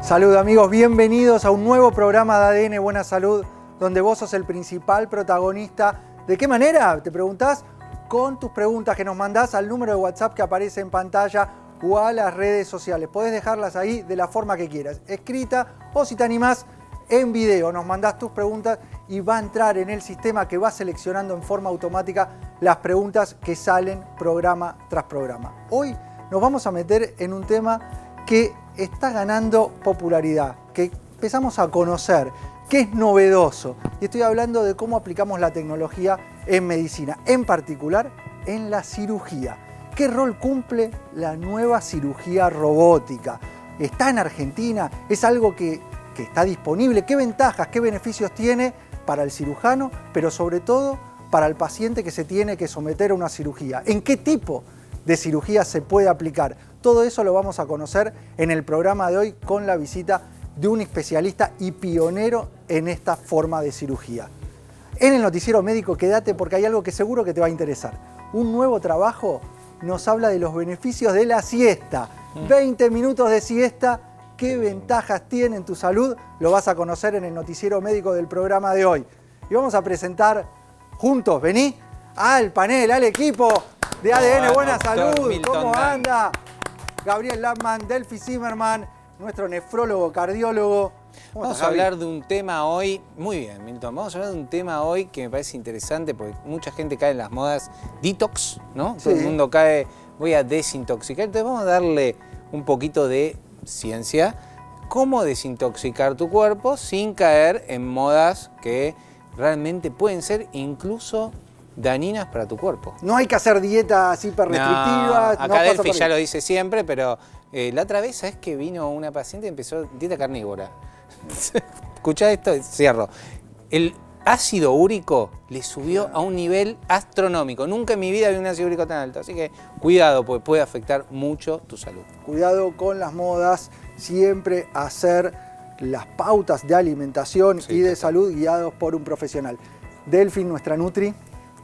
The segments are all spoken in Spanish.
Salud amigos, bienvenidos a un nuevo programa de ADN Buena Salud, donde vos sos el principal protagonista. ¿De qué manera? ¿Te preguntás? Con tus preguntas que nos mandás al número de WhatsApp que aparece en pantalla o a las redes sociales. Podés dejarlas ahí de la forma que quieras, escrita o si te animás en video. Nos mandás tus preguntas y va a entrar en el sistema que va seleccionando en forma automática las preguntas que salen programa tras programa. Hoy nos vamos a meter en un tema que está ganando popularidad, que empezamos a conocer, que es novedoso. Y estoy hablando de cómo aplicamos la tecnología en medicina, en particular en la cirugía. ¿Qué rol cumple la nueva cirugía robótica? ¿Está en Argentina? ¿Es algo que está disponible? ¿Qué ventajas, qué beneficios tiene para el cirujano, pero sobre todo para el paciente que se tiene que someter a una cirugía? ¿En qué tipo de cirugía se puede aplicar? Todo eso lo vamos a conocer en el programa de hoy con la visita de un especialista y pionero en esta forma de cirugía. En el noticiero médico quédate porque hay algo que seguro que te va a interesar. Un nuevo trabajo nos habla de los beneficios de la siesta. 20 minutos de siesta, ¿qué ventajas tiene en tu salud? Lo vas a conocer en el noticiero médico del programa de hoy. Y vamos a presentar juntos, vení, al panel, al equipo de ADN Buena Salud. ¿Cómo anda? Gabriel Lappmann, Delphi Zimmerman, nuestro nefrólogo, cardiólogo. Vamos a hablar de un tema hoy, muy bien Milton, vamos a hablar de un tema hoy que me parece interesante porque mucha gente cae en las modas detox, ¿no? Sí. Todo el mundo cae, voy a desintoxicar, entonces vamos a darle un poquito de ciencia, cómo desintoxicar tu cuerpo sin caer en modas que realmente pueden ser incluso dañinas para tu cuerpo. No hay que hacer dietas hiper restrictivas. No, acá Delphi ya lo dice siempre, pero la otra vez, ¿sabes que vino una paciente y empezó dieta carnívora? Escuchá esto, cierro. El ácido úrico le subió a un nivel astronómico. Nunca en mi vida vi un ácido úrico tan alto. Así que cuidado, porque puede afectar mucho tu salud. Cuidado con las modas, siempre hacer las pautas de alimentación y de salud guiados por un profesional. Delphi, nuestra Nutri.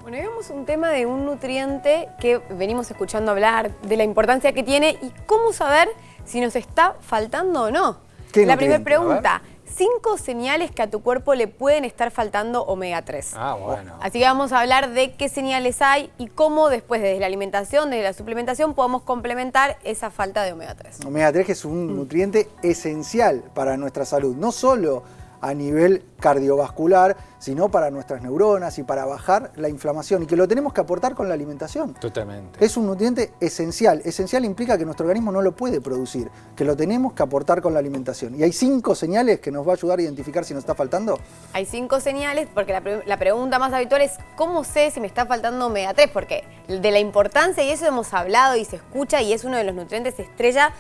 Bueno, hoy vemos un tema de un nutriente que venimos escuchando hablar, de la importancia que tiene y cómo saber si nos está faltando o no. La primera pregunta, 5 señales que a tu cuerpo le pueden estar faltando omega 3. Ah, bueno. Así que vamos a hablar de qué señales hay y cómo después desde la alimentación, desde la suplementación, podemos complementar esa falta de omega 3. Omega 3 que es un nutriente esencial para nuestra salud, no solo a nivel cardiovascular, sino para nuestras neuronas y para bajar la inflamación, y que lo tenemos que aportar con la alimentación. Totalmente. Es un nutriente esencial. Esencial implica que nuestro organismo no lo puede producir, que lo tenemos que aportar con la alimentación. ¿Y hay 5 señales que nos va a ayudar a identificar si nos está faltando? Hay 5 señales, porque la pregunta más habitual es ¿cómo sé si me está faltando omega 3? Porque de la importancia, y eso hemos hablado y se escucha, y es uno de los nutrientes estrella,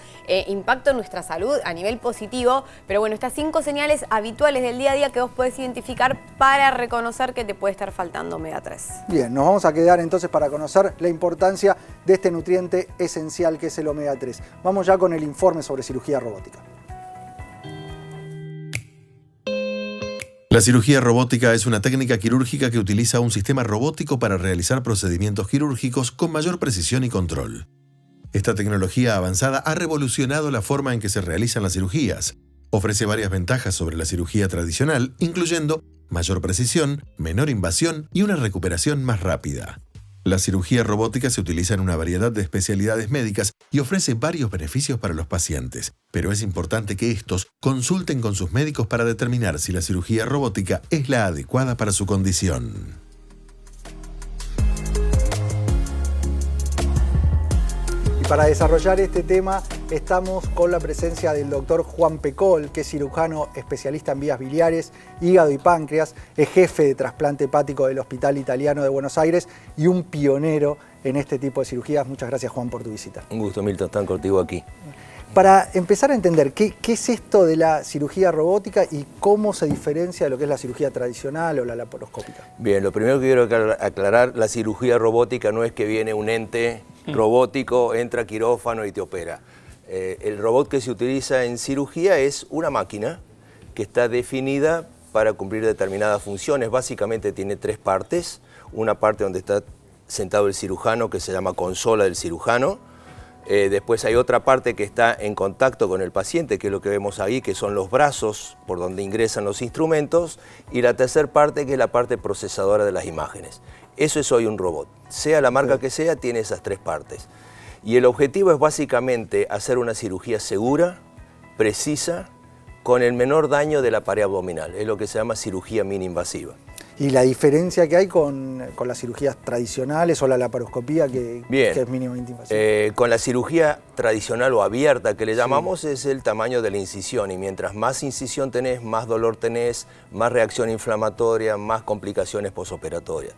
impacto en nuestra salud a nivel positivo. Pero bueno, estas 5 señales habituales del día a día que vos podés identificar para reconocer que te puede estar faltando omega 3. Bien, nos vamos a quedar entonces para conocer la importancia de este nutriente esencial que es el omega 3. Vamos ya con el informe sobre cirugía robótica. La cirugía robótica es una técnica quirúrgica que utiliza un sistema robótico para realizar procedimientos quirúrgicos con mayor precisión y control. Esta tecnología avanzada ha revolucionado la forma en que se realizan las cirugías. Ofrece varias ventajas sobre la cirugía tradicional, incluyendo mayor precisión, menor invasión y una recuperación más rápida. La cirugía robótica se utiliza en una variedad de especialidades médicas y ofrece varios beneficios para los pacientes, pero es importante que estos consulten con sus médicos para determinar si la cirugía robótica es la adecuada para su condición. Para desarrollar este tema estamos con la presencia del doctor Juan Pecol, que es cirujano especialista en vías biliares, hígado y páncreas, es jefe de trasplante hepático del Hospital Italiano de Buenos Aires y un pionero en este tipo de cirugías. Muchas gracias, Juan, por tu visita. Un gusto, Milton, estar contigo aquí. Para empezar a entender qué es esto de la cirugía robótica y cómo se diferencia de lo que es la cirugía tradicional o la laparoscópica. Bien, lo primero que quiero aclarar, la cirugía robótica no es que viene un ente robótico, entra a quirófano y te opera. El robot que se utiliza en cirugía es una máquina que está definida para cumplir determinadas funciones. Básicamente tiene 3 partes. Una parte donde está sentado el cirujano, que se llama consola del cirujano. Después hay otra parte que está en contacto con el paciente, que es lo que vemos ahí, que son los brazos por donde ingresan los instrumentos, y la tercera parte, que es la parte procesadora de las imágenes. Eso es hoy un robot. Sea la marca que sea, tiene esas tres partes. Y el objetivo es básicamente hacer una cirugía segura, precisa, con el menor daño de la pared abdominal. Es lo que se llama cirugía mini-invasiva. ¿Y la diferencia que hay con las cirugías tradicionales o la laparoscopía que es mínimamente invasiva? Con la cirugía tradicional o abierta que le llamamos es el tamaño de la incisión, y mientras más incisión tenés, más dolor tenés, más reacción inflamatoria, más complicaciones posoperatorias.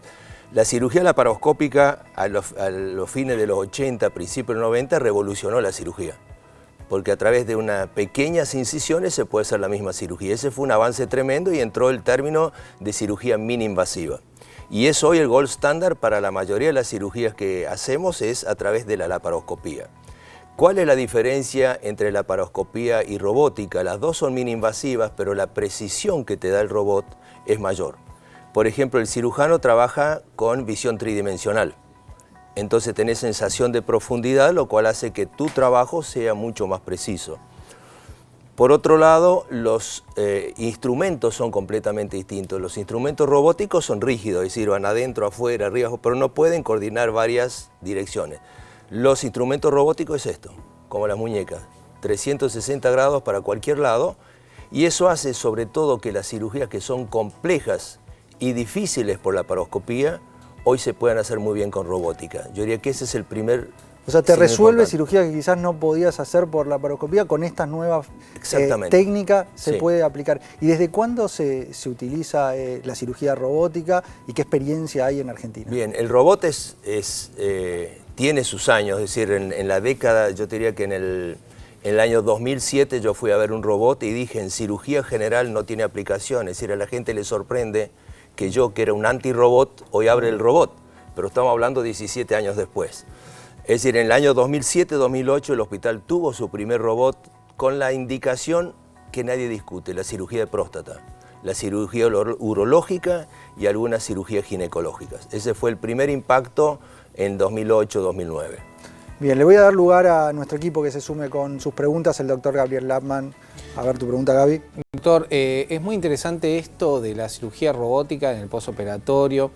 La cirugía laparoscópica a los fines de los 80, principios de los 90 revolucionó la cirugía, porque a través de unas pequeñas incisiones se puede hacer la misma cirugía. Ese fue un avance tremendo y entró el término de cirugía mini-invasiva. Y es hoy el gold standard para la mayoría de las cirugías que hacemos, es a través de la laparoscopía. ¿Cuál es la diferencia entre laparoscopía y robótica? Las dos son mini-invasivas, pero la precisión que te da el robot es mayor. Por ejemplo, el cirujano trabaja con visión tridimensional. Entonces tenés sensación de profundidad, lo cual hace que tu trabajo sea mucho más preciso. Por otro lado, los instrumentos son completamente distintos. Los instrumentos robóticos son rígidos, es decir, van adentro, afuera, arriba, pero no pueden coordinar varias direcciones. Los instrumentos robóticos es esto, como las muñecas, 360 grados para cualquier lado, y eso hace sobre todo que las cirugías que son complejas y difíciles por la laparoscopía, hoy se pueden hacer muy bien con robótica. Yo diría que ese es el primer... O sea, te resuelve cirugía que quizás no podías hacer por la laparoscopía, con estas nuevas técnicas se puede aplicar. ¿Y desde cuándo se utiliza la cirugía robótica y qué experiencia hay en Argentina? Bien, el robot tiene sus años, es decir, en la década, yo diría que en el año 2007 yo fui a ver un robot y dije, en cirugía general no tiene aplicación, es decir, a la gente le sorprende que yo, que era un anti-robot, hoy abre el robot, pero estamos hablando 17 años después. Es decir, en el año 2007-2008 el hospital tuvo su primer robot con la indicación que nadie discute, la cirugía de próstata, la cirugía urológica y algunas cirugías ginecológicas. Ese fue el primer impacto en 2008-2009. Bien, le voy a dar lugar a nuestro equipo que se sume con sus preguntas, el doctor Gabriel Lapman. A ver tu pregunta, Gaby. Doctor, es muy interesante esto de la cirugía robótica en el postoperatorio.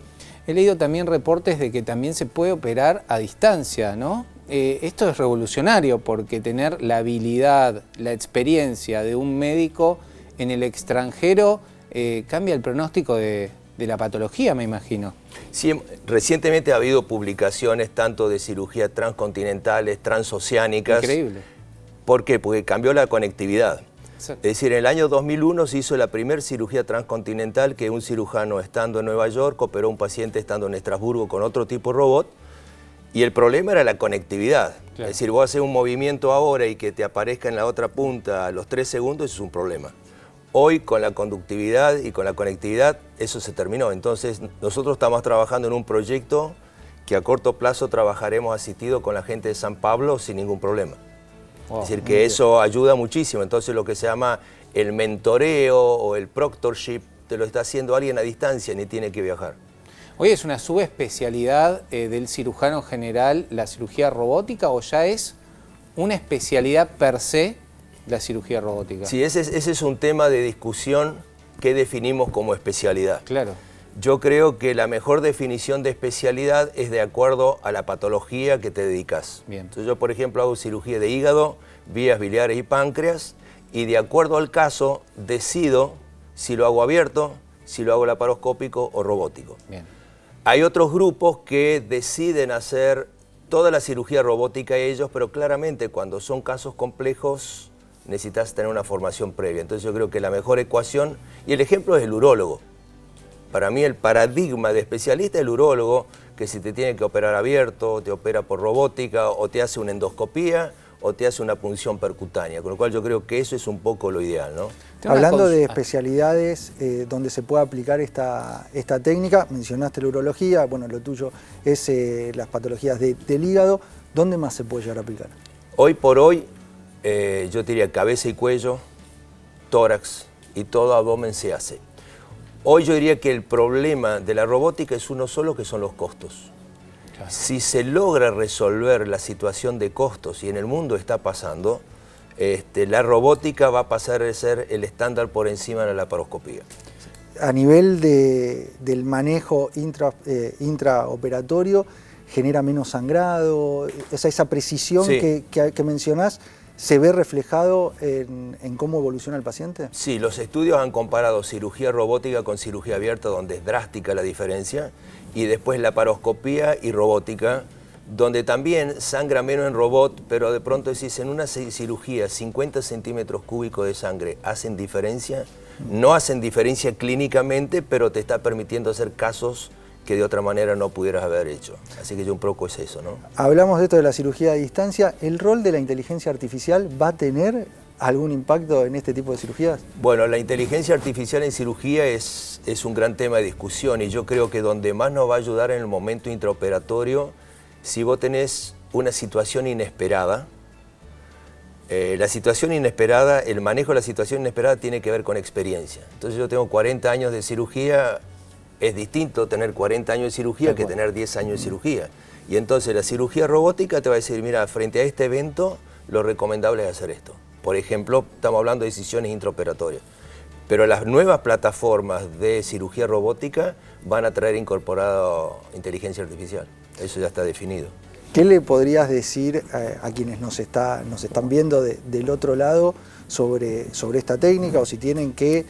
He leído también reportes de que también se puede operar a distancia, ¿no? Esto es revolucionario porque tener la habilidad, la experiencia de un médico en el extranjero cambia el pronóstico de la patología, me imagino. Sí, recientemente ha habido publicaciones tanto de cirugía transcontinentales, transoceánicas. Increíble. ¿Por qué? Porque cambió la conectividad. Exacto. Es decir, en el año 2001 se hizo la primera cirugía transcontinental, que un cirujano estando en Nueva York operó a un paciente estando en Estrasburgo con otro tipo de robot, y el problema era la conectividad. Claro. Es decir, vos haces un movimiento ahora y que te aparezca en la otra punta a los 3 segundos, eso es un problema. Hoy con la conductividad y con la conectividad eso se terminó. Entonces nosotros estamos trabajando en un proyecto que a corto plazo trabajaremos asistido con la gente de San Pablo sin ningún problema. Wow, es decir, que eso ayuda muchísimo. Entonces lo que se llama el mentoreo o el proctorship te lo está haciendo alguien a distancia, ni tiene que viajar. Hoy es una subespecialidad del cirujano general la cirugía robótica, o ya es una especialidad per se la cirugía robótica. Sí, ese es un tema de discusión que definimos como especialidad. Claro. Yo creo que la mejor definición de especialidad es de acuerdo a la patología que te dedicas. Bien. Entonces yo, por ejemplo, hago cirugía de hígado, vías biliares y páncreas, y de acuerdo al caso decido si lo hago abierto, si lo hago laparoscópico o robótico. Bien. Hay otros grupos que deciden hacer toda la cirugía robótica ellos, pero claramente cuando son casos complejos necesitas tener una formación previa. Entonces yo creo que la mejor ecuación, y el ejemplo es el urólogo. Para mí el paradigma de especialista es el urólogo, que si te tiene que operar abierto, te opera por robótica, o te hace una endoscopía, o te hace una punción percutánea. Con lo cual yo creo que eso es un poco lo ideal, ¿no? Hablando de especialidades donde se puede aplicar esta técnica, mencionaste la urología, bueno, lo tuyo es las patologías del hígado. ¿Dónde más se puede llegar a aplicar? Hoy por hoy, yo diría cabeza y cuello, tórax y todo abdomen se hace. Hoy yo diría que el problema de la robótica es uno solo, que son los costos. Si se logra resolver la situación de costos, y en el mundo está pasando, la robótica va a pasar a ser el estándar por encima de la laparoscopía. A nivel del manejo intraoperatorio, ¿genera menos sangrado? Esa precisión Sí. que mencionás, ¿se ve reflejado en cómo evoluciona el paciente? Sí, los estudios han comparado cirugía robótica con cirugía abierta, donde es drástica la diferencia, y después laparoscopía y robótica, donde también sangra menos en robot, pero de pronto decís, en una cirugía 50 centímetros cúbicos de sangre, ¿hacen diferencia? No hacen diferencia clínicamente, pero te está permitiendo hacer casos que de otra manera no pudieras haber hecho. Así que yo un poco es eso, ¿no? Hablamos de esto de la cirugía a distancia. ¿El rol de la inteligencia artificial va a tener algún impacto en este tipo de cirugías? Bueno, la inteligencia artificial en cirugía es un gran tema de discusión, y yo creo que donde más nos va a ayudar en el momento intraoperatorio, si vos tenés una situación inesperada, la situación inesperada, el manejo de la situación inesperada tiene que ver con experiencia. Entonces yo tengo 40 años de cirugía, es distinto tener 40 años de cirugía que tener 10 años de cirugía. Y entonces la cirugía robótica te va a decir, mira, frente a este evento, lo recomendable es hacer esto. Por ejemplo, estamos hablando de decisiones intraoperatorias. Pero las nuevas plataformas de cirugía robótica van a traer incorporado inteligencia artificial. Eso ya está definido. ¿Qué le podrías decir a quienes nos están viendo del otro lado sobre esta técnica, o si tienen que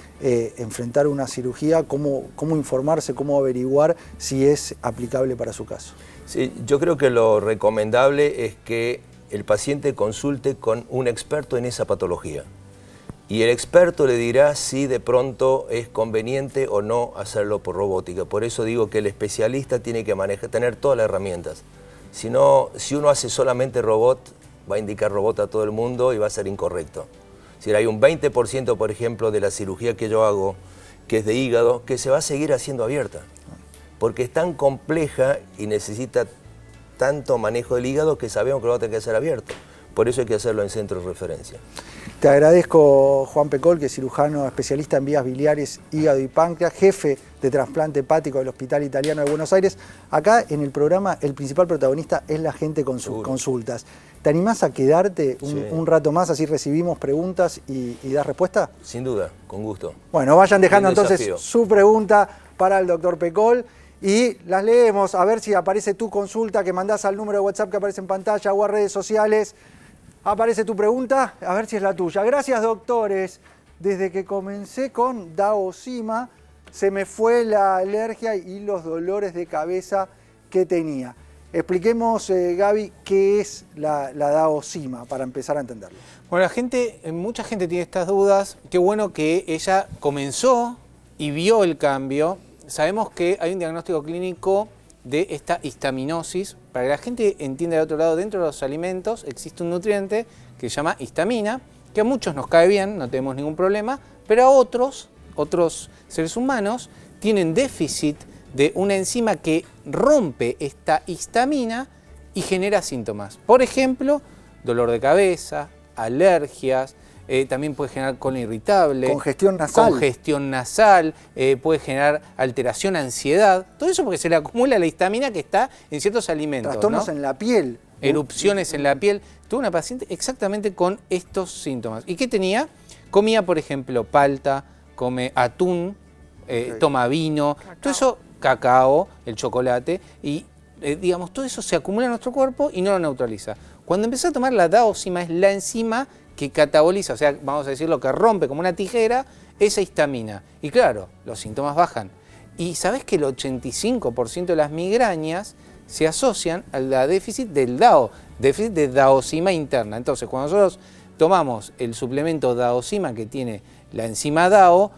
enfrentar una cirugía, cómo informarse, cómo averiguar si es aplicable para su caso? Sí, yo creo que lo recomendable es que el paciente consulte con un experto en esa patología. Y el experto le dirá si de pronto es conveniente o no hacerlo por robótica. Por eso digo que el especialista tiene que tener todas las herramientas. Si uno hace solamente robot, va a indicar robot a todo el mundo y va a ser incorrecto. Si hay un 20%, por ejemplo, de la cirugía que yo hago, que es de hígado, que se va a seguir haciendo abierta. Porque es tan compleja y necesita tanto manejo del hígado que sabemos que lo va a tener que hacer abierto. Por eso hay que hacerlo en centros de referencia. Te agradezco, Juan Pecol, que es cirujano especialista en vías biliares, hígado y páncreas, jefe de trasplante hepático del Hospital Italiano de Buenos Aires. Acá en el programa el principal protagonista es la gente con sus consultas. ¿Te animás a quedarte un rato más, así recibimos preguntas y das respuesta? Sin duda, con gusto. Bueno, vayan dejando entonces desafío. su pregunta para el doctor Pecol y las leemos, a ver si aparece tu consulta que mandás al número de WhatsApp que aparece en pantalla o a redes sociales. Aparece tu pregunta, a ver si es la tuya. Gracias, doctores. Desde que comencé con Daosima, se me fue la alergia y los dolores de cabeza que tenía. Expliquemos, Gaby, qué es la Daosima para empezar a entenderlo. Bueno, mucha gente tiene estas dudas. Qué bueno que ella comenzó y vio el cambio. Sabemos que hay un diagnóstico clínico de esta histaminosis. Para que la gente entienda de otro lado, dentro de los alimentos existe un nutriente que se llama histamina, que a muchos nos cae bien, no tenemos ningún problema, pero a otros seres humanos tienen déficit de una enzima que rompe esta histamina y genera síntomas. Por ejemplo, dolor de cabeza, alergias, también puede generar colon irritable. Congestión nasal. Puede generar alteración, ansiedad. Todo eso porque se le acumula la histamina que está en ciertos alimentos. Trastornos, ¿no? en la piel. Erupciones en la piel. Tuve una paciente exactamente con estos síntomas. ¿Y qué tenía? Comía, por ejemplo, palta, come atún, toma vino, todo eso, cacao, el chocolate, y digamos, todo eso se acumula en nuestro cuerpo y no lo neutraliza. Cuando empecé a tomar la Daosima, es la enzima que cataboliza, o sea, vamos a decirlo, que rompe como una tijera esa histamina. Y claro, los síntomas bajan. Y sabés que el 85% de las migrañas se asocian a la déficit del DAO, déficit de Daosima interna. Entonces, cuando nosotros tomamos el suplemento Daosima que tiene la enzima DAO,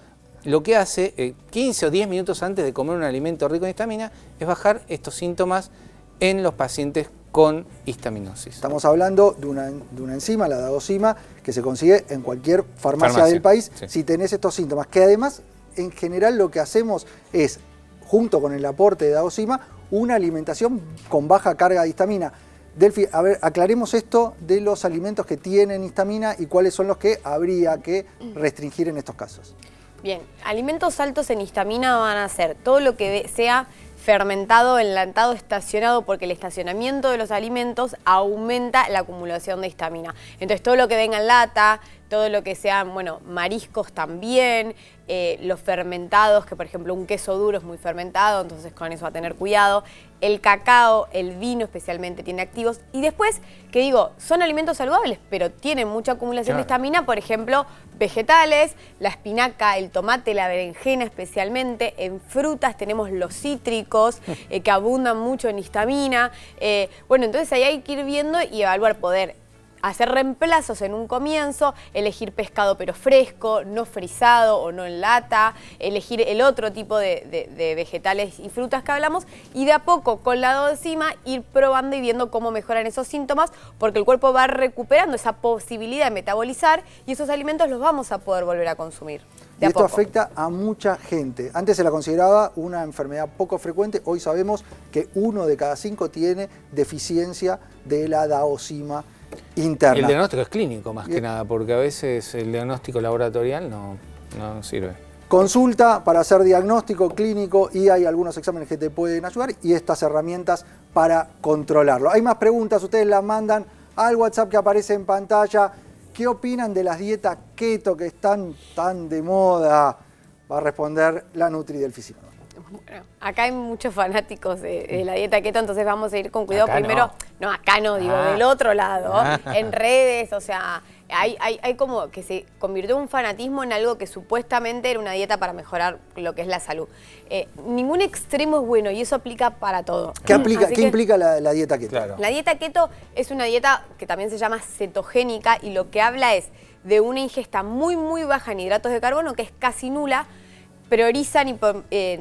lo que hace 15 o 10 minutos antes de comer un alimento rico en histamina es bajar estos síntomas en los pacientes con histaminosis. Estamos hablando de una enzima, la Daosima, que se consigue en cualquier farmacia del país, sí, si tenés estos síntomas, que además, en general, lo que hacemos es, junto con el aporte de Daosima, una alimentación con baja carga de histamina. Delphi, a ver, aclaremos esto de los alimentos que tienen histamina y cuáles son los que habría que restringir en estos casos. Bien, alimentos altos en histamina van a ser todo lo que sea fermentado, enlatado, estacionado, porque el estacionamiento de los alimentos aumenta la acumulación de histamina. Entonces todo lo que venga en lata, todo lo que sean, bueno, mariscos también, los fermentados, que por ejemplo un queso duro es muy fermentado, entonces con eso va a tener cuidado. El cacao, el vino especialmente tiene activos. Y después, que digo, son alimentos saludables, pero tienen mucha acumulación de histamina, por ejemplo, vegetales, la espinaca, el tomate, la berenjena especialmente. En frutas tenemos los cítricos, que abundan mucho en histamina. Bueno, entonces ahí hay que ir viendo y evaluar, poder hacer reemplazos en un comienzo, elegir pescado pero fresco, no frisado o no en lata, elegir el otro tipo de vegetales y frutas que hablamos y de a poco con la dosima ir probando y viendo cómo mejoran esos síntomas, porque el cuerpo va recuperando esa posibilidad de metabolizar y esos alimentos los vamos a poder volver a consumir. Y esto afecta a mucha gente. Antes se la consideraba una enfermedad poco frecuente, hoy sabemos que 1 de cada 5 tiene deficiencia de la daosima interna. El diagnóstico es clínico más que nada, porque a veces el diagnóstico laboratorial no sirve. Consulta para hacer diagnóstico clínico y hay algunos exámenes que te pueden ayudar y estas herramientas para controlarlo. Hay más preguntas, ustedes las mandan al WhatsApp que aparece en pantalla. ¿Qué opinan de las dietas keto que están tan de moda? Va a responder la Nutri del Físico. Bueno, acá hay muchos fanáticos de la dieta keto, entonces vamos a ir con cuidado. Acá primero, no, acá no, digo, del otro lado, en redes, o sea, hay como que se convirtió un fanatismo en algo que supuestamente era una dieta para mejorar lo que es la salud. Ningún extremo es bueno y eso aplica para todo. ¿Qué implica la dieta keto? Claro. La dieta keto es una dieta que también se llama cetogénica y lo que habla es de una ingesta muy, muy baja en hidratos de carbono, que es casi nula. Priorizan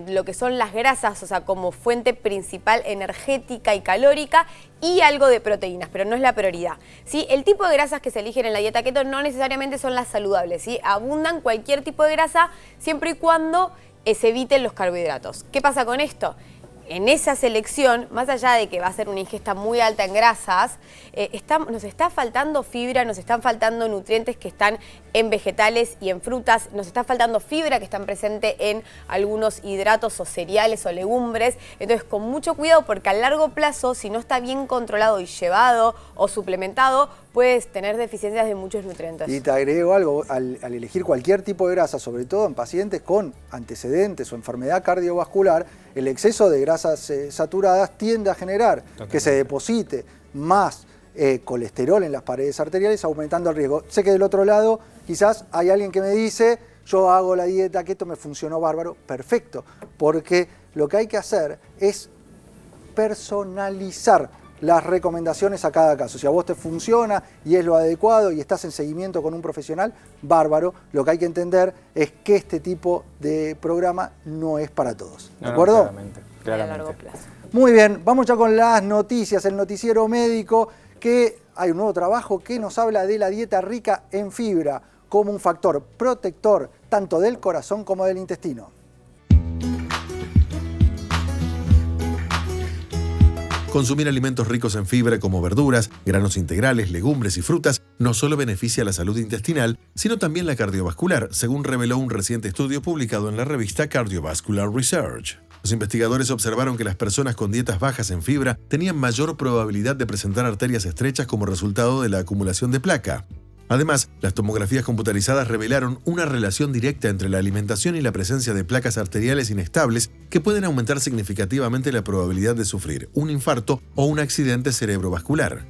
lo que son las grasas, o sea, como fuente principal energética y calórica y algo de proteínas, pero no es la prioridad, ¿sí? El tipo de grasas que se eligen en la dieta keto no necesariamente son las saludables, ¿sí? Abundan cualquier tipo de grasa siempre y cuando se eviten los carbohidratos. ¿Qué pasa con esto? En esa selección, más allá de que va a ser una ingesta muy alta en grasas, nos está faltando fibra, nos están faltando nutrientes que están en vegetales y en frutas, nos está faltando fibra que están presentes en algunos hidratos o cereales o legumbres. Entonces, con mucho cuidado, porque a largo plazo, si no está bien controlado y llevado o suplementado, puedes tener deficiencias de muchos nutrientes. Y te agrego algo, al elegir cualquier tipo de grasa, sobre todo en pacientes con antecedentes o enfermedad cardiovascular, el exceso de grasas saturadas tiende a generar que se deposite más colesterol en las paredes arteriales, aumentando el riesgo. Sé que del otro lado quizás hay alguien que me dice, yo hago la dieta keto, me funcionó bárbaro. Perfecto, porque lo que hay que hacer es personalizar las recomendaciones a cada caso. Si a vos te funciona y es lo adecuado y estás en seguimiento con un profesional, bárbaro. Lo que hay que entender es que este tipo de programa no es para todos. ¿De acuerdo? Claramente. A largo plazo. Muy bien, vamos ya con las noticias, el noticiero médico, que hay un nuevo trabajo que nos habla de la dieta rica en fibra como un factor protector tanto del corazón como del intestino. Consumir alimentos ricos en fibra como verduras, granos integrales, legumbres y frutas no solo beneficia la salud intestinal, sino también la cardiovascular, según reveló un reciente estudio publicado en la revista Cardiovascular Research. Los investigadores observaron que las personas con dietas bajas en fibra tenían mayor probabilidad de presentar arterias estrechas como resultado de la acumulación de placa. Además, las tomografías computarizadas revelaron una relación directa entre la alimentación y la presencia de placas arteriales inestables que pueden aumentar significativamente la probabilidad de sufrir un infarto o un accidente cerebrovascular.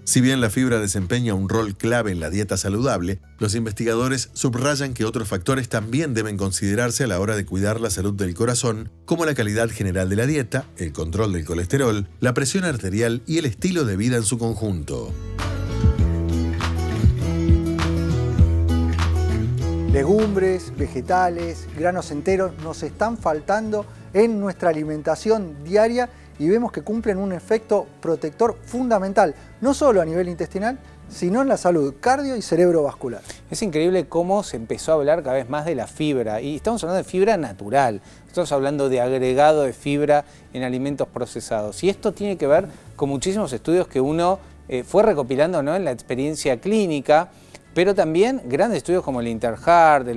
Si bien la fibra desempeña un rol clave en la dieta saludable, los investigadores subrayan que otros factores también deben considerarse a la hora de cuidar la salud del corazón, como la calidad general de la dieta, el control del colesterol, la presión arterial y el estilo de vida en su conjunto. Legumbres, vegetales, granos enteros nos están faltando en nuestra alimentación diaria y vemos que cumplen un efecto protector fundamental, no solo a nivel intestinal, sino en la salud cardio y cerebrovascular. Es increíble cómo se empezó a hablar cada vez más de la fibra, y estamos hablando de fibra natural, estamos hablando de agregado de fibra en alimentos procesados. Y esto tiene que ver con muchísimos estudios que uno fue recopilando, ¿no?, en la experiencia clínica, pero también grandes estudios como el Interheart,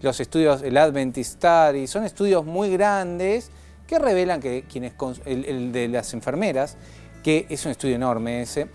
los estudios, el Adventist Study, son estudios muy grandes que revelan que el de las enfermeras, que es un estudio enorme ese,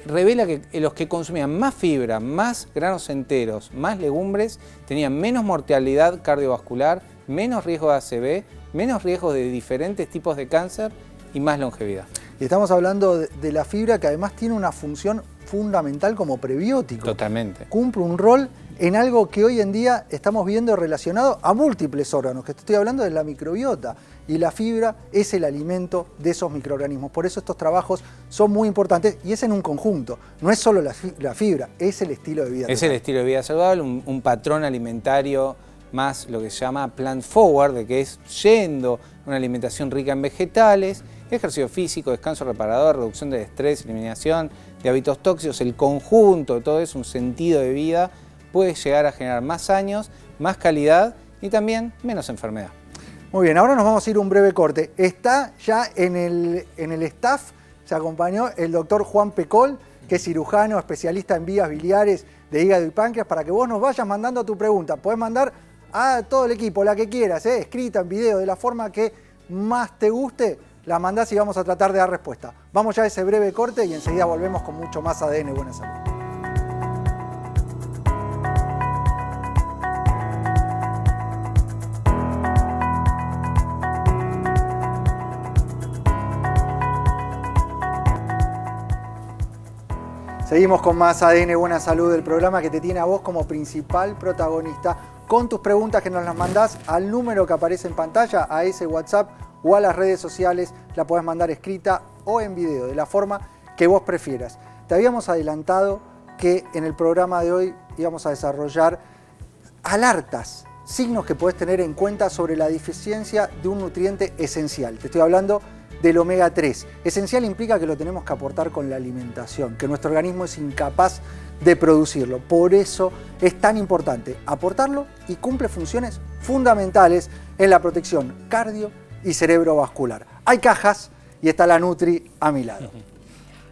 revela que los que consumían más fibra, más granos enteros, más legumbres, tenían menos mortalidad cardiovascular, menos riesgo de ACV, menos riesgo de diferentes tipos de cáncer y más longevidad. Y estamos hablando de la fibra, que además tiene una función fundamental como prebiótico. Totalmente. Cumple un rol en algo que hoy en día estamos viendo relacionado a múltiples órganos, que te estoy hablando de la microbiota. Y la fibra es el alimento de esos microorganismos. Por eso estos trabajos son muy importantes y es en un conjunto. No es solo la fibra, es el estilo de vida. Es el estilo de vida saludable, un patrón alimentario más lo que se llama plant forward, de que es yendo una alimentación rica en vegetales, ejercicio físico, descanso reparador, reducción del estrés, eliminación de hábitos tóxicos, el conjunto de todo eso, un sentido de vida, puede llegar a generar más años, más calidad y también menos enfermedad. Muy bien, ahora nos vamos a ir a un breve corte. Está ya en el staff, se acompañó el doctor Juan Pecol, que es cirujano, especialista en vías biliares de hígado y páncreas, para que vos nos vayas mandando tu pregunta. Podés mandar a todo el equipo, la que quieras, escrita en video, de la forma que más te guste, la mandás y vamos a tratar de dar respuesta. Vamos ya a ese breve corte y enseguida volvemos con mucho más ADN Buena Salud. Seguimos con más ADN Buena Salud, el programa que te tiene a vos como principal protagonista, con tus preguntas que nos las mandás al número que aparece en pantalla, a ese WhatsApp o a las redes sociales. La podés mandar escrita o en video, de la forma que vos prefieras. Te habíamos adelantado que en el programa de hoy íbamos a desarrollar alertas, signos que podés tener en cuenta sobre la deficiencia de un nutriente esencial. Te estoy hablando del omega 3. Esencial implica que lo tenemos que aportar con la alimentación, que nuestro organismo es incapaz de producirlo. Por eso es tan importante aportarlo y cumple funciones fundamentales en la protección cardio y cerebrovascular. Hay cajas y está la Nutri a mi lado.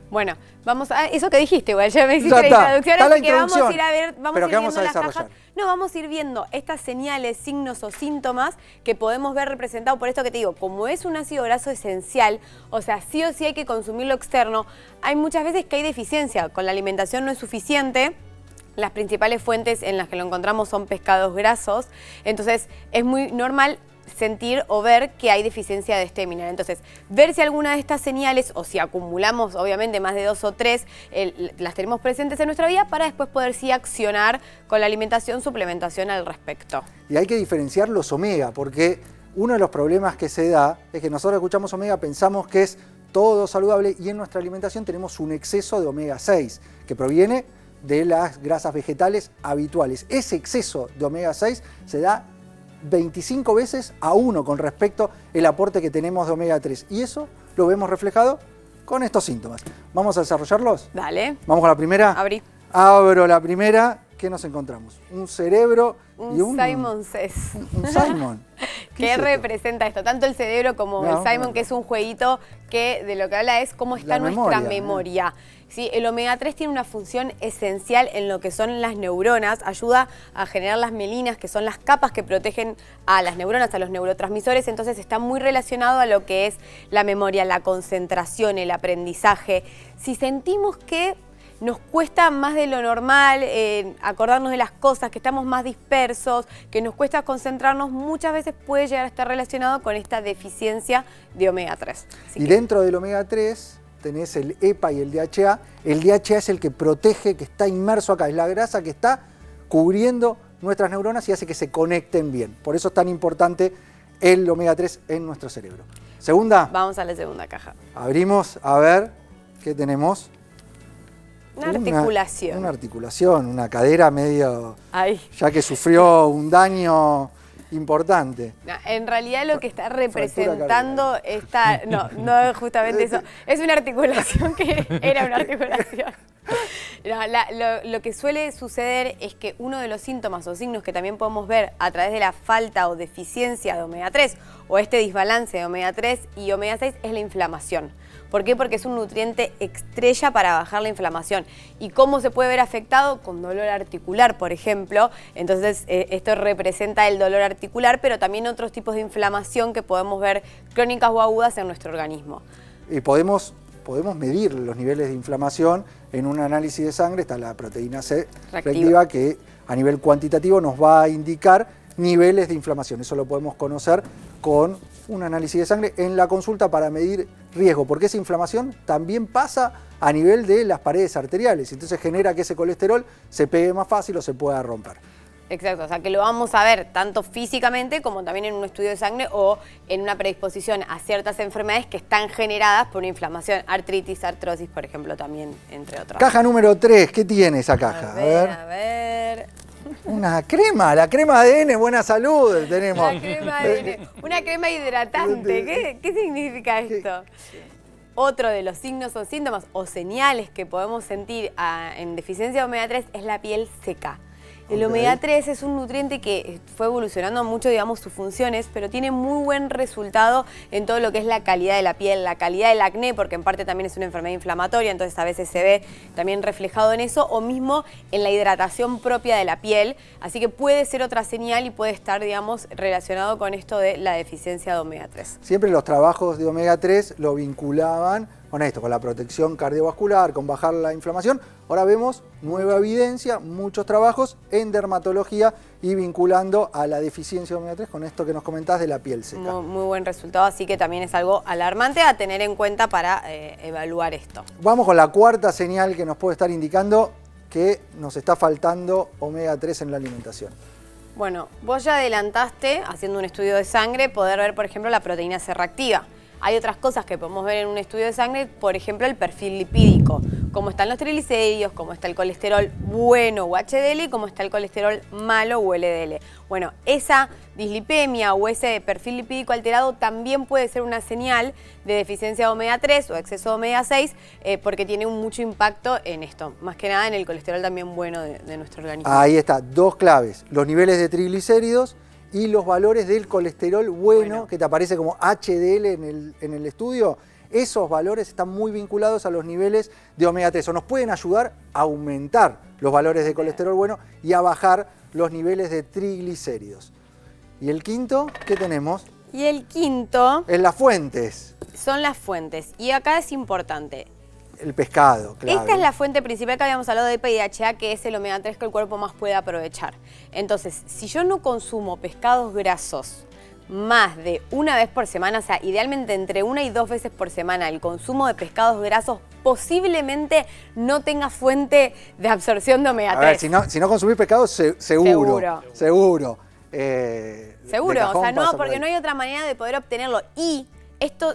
Bueno, vamos a eso que dijiste, igual ya me hiciste la introducción, así que vamos a ir a ver, vamos a ir viendo las cajas. No, vamos a ir viendo estas señales, signos o síntomas que podemos ver representados por esto que te digo. Como es un ácido graso esencial, o sea, sí o sí hay que consumirlo externo, hay muchas veces que hay deficiencia, con la alimentación no es suficiente. Las principales fuentes en las que lo encontramos son pescados grasos, entonces es muy normal sentir o ver que hay deficiencia de este mineral. Entonces, ver si alguna de estas señales, o si acumulamos obviamente más de 2 o 3, las tenemos presentes en nuestra vida para después poder sí accionar con la alimentación, suplementación al respecto. Y hay que diferenciar los omega, porque uno de los problemas que se da es que nosotros escuchamos omega, pensamos que es todo saludable y en nuestra alimentación tenemos un exceso de omega 6, que proviene de las grasas vegetales habituales. Ese exceso de omega 6 se da 25 veces a 1 con respecto al aporte que tenemos de omega 3. Y eso lo vemos reflejado con estos síntomas. ¿Vamos a desarrollarlos? Dale. ¿Vamos con la primera? Abrí. Abro la primera. ¿Qué nos encontramos? Un cerebro y un Simon Says. Un Simon. ¿Qué representa esto? Tanto el cerebro como el Simon, que es un jueguito que de lo que habla es cómo está nuestra memoria. ¿Sí? El omega 3 tiene una función esencial en lo que son las neuronas, ayuda a generar las melinas, que son las capas que protegen a las neuronas, a los neurotransmisores, entonces está muy relacionado a lo que es la memoria, la concentración, el aprendizaje. Si sentimos que nos cuesta más de lo normal acordarnos de las cosas, que estamos más dispersos, que nos cuesta concentrarnos, muchas veces puede llegar a estar relacionado con esta deficiencia de omega 3. Y dentro del omega 3 tenés el EPA y el DHA. El DHA es el que protege, que está inmerso acá, es la grasa que está cubriendo nuestras neuronas y hace que se conecten bien. Por eso es tan importante el omega 3 en nuestro cerebro. Segunda. Vamos a la segunda caja. Abrimos a ver qué tenemos. Una articulación. Una articulación, una cadera medio... Ay. Ya que sufrió un daño importante. No, en realidad lo que está representando esta... No, no es justamente eso. Es una articulación que era una articulación. No, lo que suele suceder es que uno de los síntomas o signos que también podemos ver a través de la falta o deficiencia de omega 3 o este desbalance de omega 3 y omega 6 es la inflamación. ¿Por qué? Porque es un nutriente estrella para bajar la inflamación. ¿Y cómo se puede ver afectado? Con dolor articular, por ejemplo. Entonces, esto representa el dolor articular, pero también otros tipos de inflamación que podemos ver crónicas o agudas en nuestro organismo. Y podemos medir los niveles de inflamación en un análisis de sangre. Está la proteína C reactiva que a nivel cuantitativo nos va a indicar niveles de inflamación. Eso lo podemos conocer con un análisis de sangre en la consulta para medir riesgo, porque esa inflamación también pasa a nivel de las paredes arteriales, entonces genera que ese colesterol se pegue más fácil o se pueda romper. Exacto, o sea que lo vamos a ver tanto físicamente como también en un estudio de sangre o en una predisposición a ciertas enfermedades que están generadas por una inflamación, artritis, artrosis, por ejemplo, también, entre otras. Caja número 3, ¿qué tiene esa caja? A ver. Una crema, la crema ADN Buena Salud tenemos. La crema ADN, una crema hidratante. ¿Qué significa esto? Otro de los signos o síntomas o señales que podemos sentir en deficiencia de omega 3 es la piel seca. El omega 3 es un nutriente que fue evolucionando mucho, digamos, sus funciones, pero tiene muy buen resultado en todo lo que es la calidad de la piel, la calidad del acné, porque en parte también es una enfermedad inflamatoria, entonces a veces se ve también reflejado en eso, o mismo en la hidratación propia de la piel. Así que puede ser otra señal y puede estar, digamos, relacionado con esto de la deficiencia de omega 3. Siempre los trabajos de omega 3 lo vinculaban con esto, con la protección cardiovascular, con bajar la inflamación. Ahora vemos nueva evidencia, muchos trabajos en dermatología y vinculando a la deficiencia de omega 3 con esto que nos comentás de la piel seca. Muy buen resultado, así que también es algo alarmante a tener en cuenta para evaluar esto. Vamos con la cuarta señal que nos puede estar indicando que nos está faltando omega 3 en la alimentación. Bueno, vos ya adelantaste, haciendo un estudio de sangre, poder ver, por ejemplo, la proteína C reactiva. Hay otras cosas que podemos ver en un estudio de sangre, por ejemplo, el perfil lipídico, cómo están los triglicéridos, cómo está el colesterol bueno o HDL y cómo está el colesterol malo o LDL. Bueno, esa dislipemia o ese perfil lipídico alterado también puede ser una señal de deficiencia de omega 3 o exceso de omega 6 porque tiene mucho impacto en esto, más que nada en el colesterol también bueno de nuestro organismo. Ahí está, dos claves, los niveles de triglicéridos y los valores del colesterol bueno, que te aparece como HDL en el estudio. Esos valores están muy vinculados a los niveles de omega 3 o nos pueden ayudar a aumentar los valores de colesterol bueno y a bajar los niveles de triglicéridos. ¿Y el quinto? ¿Qué tenemos? Y el quinto es las fuentes. Son las fuentes. Y acá es importante. El pescado, claro. Esta es la fuente principal que habíamos hablado de EPA y DHA, que es el omega 3 que el cuerpo más puede aprovechar. Entonces, si yo no consumo pescados grasos más de una vez por semana, o sea, idealmente entre 1 y 2 veces por semana, el consumo de pescados grasos posiblemente no tenga fuente de absorción de omega 3. A ver, si no consumís pescado, seguro. Seguro, o sea, no, porque no hay otra manera de poder obtenerlo. Y esto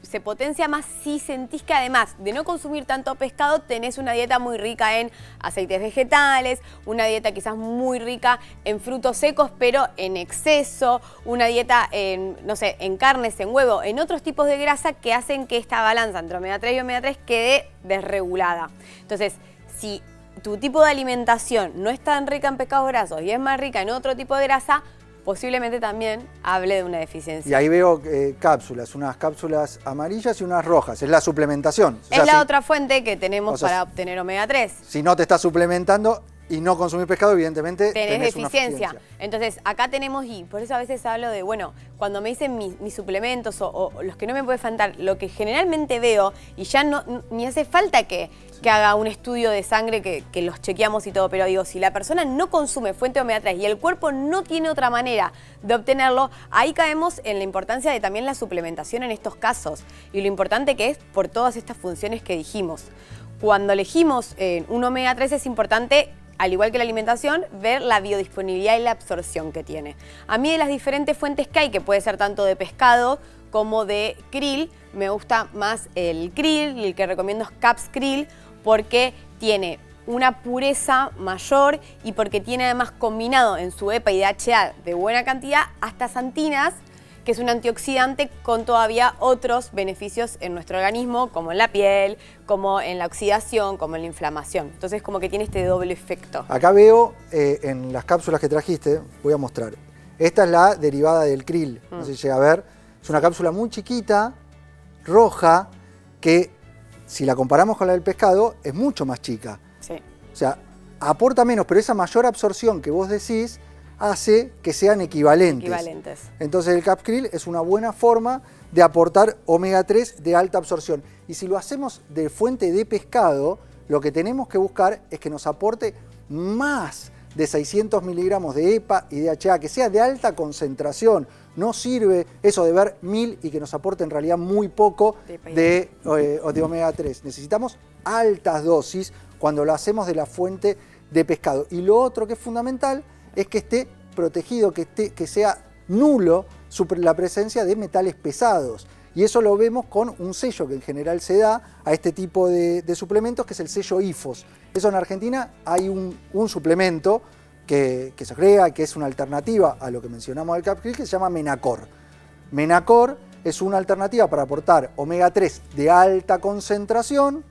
se potencia más si sentís que además de no consumir tanto pescado, tenés una dieta muy rica en aceites vegetales, una dieta quizás muy rica en frutos secos, pero en exceso, una dieta en, no sé, en carnes, en huevo, en otros tipos de grasa que hacen que esta balanza entre omega 3 y omega 3 quede desregulada. Entonces, si tu tipo de alimentación no es tan rica en pescados grasos y es más rica en otro tipo de grasa, posiblemente también hable de una deficiencia. Y ahí veo cápsulas, unas cápsulas amarillas y unas rojas. Es la suplementación. Es la otra fuente que tenemos para obtener omega 3. Si no te estás suplementando y no consumir pescado, evidentemente tenés deficiencia. Entonces, acá tenemos, y por eso a veces hablo de, bueno, cuando me dicen mis suplementos o los que no me puede faltar, lo que generalmente veo, y ya ni hace falta que haga un estudio de sangre que los chequeamos y todo, pero digo, si la persona no consume fuente de omega 3 y el cuerpo no tiene otra manera de obtenerlo, ahí caemos en la importancia de también la suplementación en estos casos y lo importante que es por todas estas funciones que dijimos. Cuando elegimos un omega 3 es importante, al igual que la alimentación, ver la biodisponibilidad y la absorción que tiene. A mí de las diferentes fuentes que hay, que puede ser tanto de pescado como de krill, me gusta más el krill y el que recomiendo es Caps Krill porque tiene una pureza mayor y porque tiene además combinado en su EPA y DHA de buena cantidad hasta xantinas que es un antioxidante con todavía otros beneficios en nuestro organismo, como en la piel, como en la oxidación, como en la inflamación. Entonces como que tiene este doble efecto. Acá veo en las cápsulas que trajiste, voy a mostrar. Esta es la derivada del krill, no sé si llega a ver. Es una cápsula muy chiquita, roja, que si la comparamos con la del pescado es mucho más chica. Sí. O sea, aporta menos, pero esa mayor absorción que vos decís hace que sean equivalentes. Entonces el Capkril es una buena forma de aportar omega 3 de alta absorción. Y si lo hacemos de fuente de pescado, lo que tenemos que buscar es que nos aporte más de 600 miligramos de EPA y DHA, que sea de alta concentración. No sirve eso de ver 1000 y que nos aporte en realidad muy poco de omega 3. Necesitamos altas dosis cuando lo hacemos de la fuente de pescado. Y lo otro que es fundamental es que esté protegido, que sea nulo la presencia de metales pesados. Y eso lo vemos con un sello que en general se da a este tipo de suplementos, que es el sello IFOS. Eso en Argentina hay un suplemento que se crea, que es una alternativa a lo que mencionamos del Capkril, que se llama Menacor. Menacor es una alternativa para aportar omega 3 de alta concentración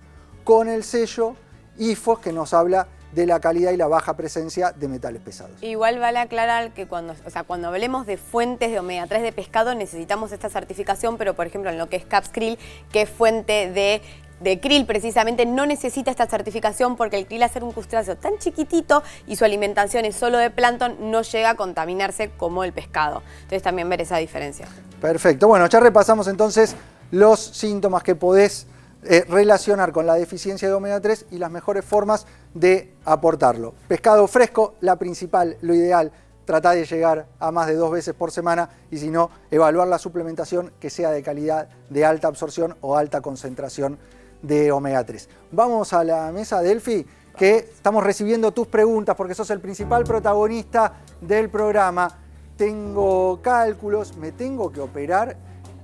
con el sello IFOS, que nos habla de la calidad y la baja presencia de metales pesados. Igual vale aclarar que cuando hablemos de fuentes de omega 3 de pescado necesitamos esta certificación, pero por ejemplo en lo que es Capkril, que es fuente de krill precisamente, no necesita esta certificación porque el krill, al ser un crustáceo tan chiquitito y su alimentación es solo de plancton, no llega a contaminarse como el pescado. Entonces también ver esa diferencia. Perfecto. Bueno, ya repasamos entonces los síntomas que podés relacionar con la deficiencia de omega 3 y las mejores formas de aportarlo. Pescado fresco, la principal, lo ideal, tratar de llegar a más de 2 veces por semana y si no, evaluar la suplementación que sea de calidad, de alta absorción o alta concentración de omega 3. Vamos a la mesa, Delphi, que estamos recibiendo tus preguntas porque sos el principal protagonista del programa. Tengo cálculos, me tengo que operar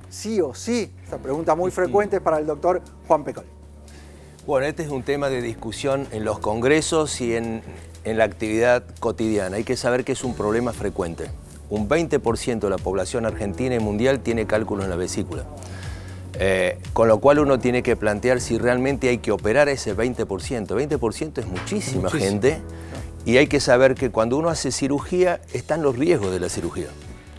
sí o sí. Esta pregunta muy frecuente es para el doctor Juan Pecol. Bueno, este es un tema de discusión en los congresos y en la actividad cotidiana. Hay que saber que es un problema frecuente. Un 20% de la población argentina y mundial tiene cálculos en la vesícula. Con lo cual uno tiene que plantear si realmente hay que operar ese 20%. 20% es muchísima gente y hay que saber que cuando uno hace cirugía están los riesgos de la cirugía.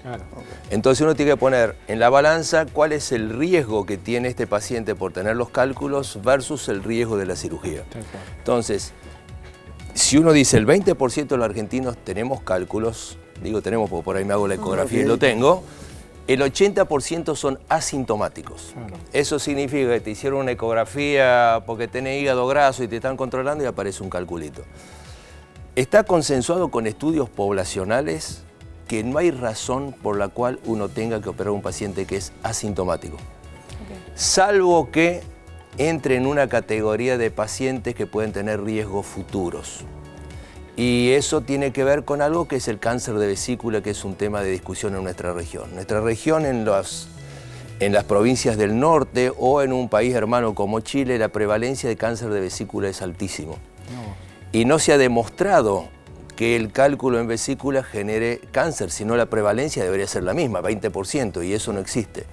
Claro. Entonces uno tiene que poner en la balanza cuál es el riesgo que tiene este paciente por tener los cálculos versus el riesgo de la cirugía. Entonces, si uno dice el 20% de los argentinos tenemos cálculos, digo tenemos porque por ahí me hago la ecografía y lo tengo, el 80% son asintomáticos. Eso significa que te hicieron una ecografía porque tenés hígado graso y te están controlando y aparece un calculito. Está consensuado con estudios poblacionales que no hay razón por la cual uno tenga que operar a un paciente que es asintomático. Salvo que entre en una categoría de pacientes que pueden tener riesgos futuros. Y eso tiene que ver con algo que es el cáncer de vesícula, que es un tema de discusión en nuestra región. Nuestra región en las provincias del norte o en un país hermano como Chile, la prevalencia de cáncer de vesícula es altísimo. Y no se ha demostrado que el cálculo en vesícula genere cáncer, sino la prevalencia debería ser la misma, 20%, y eso no existe.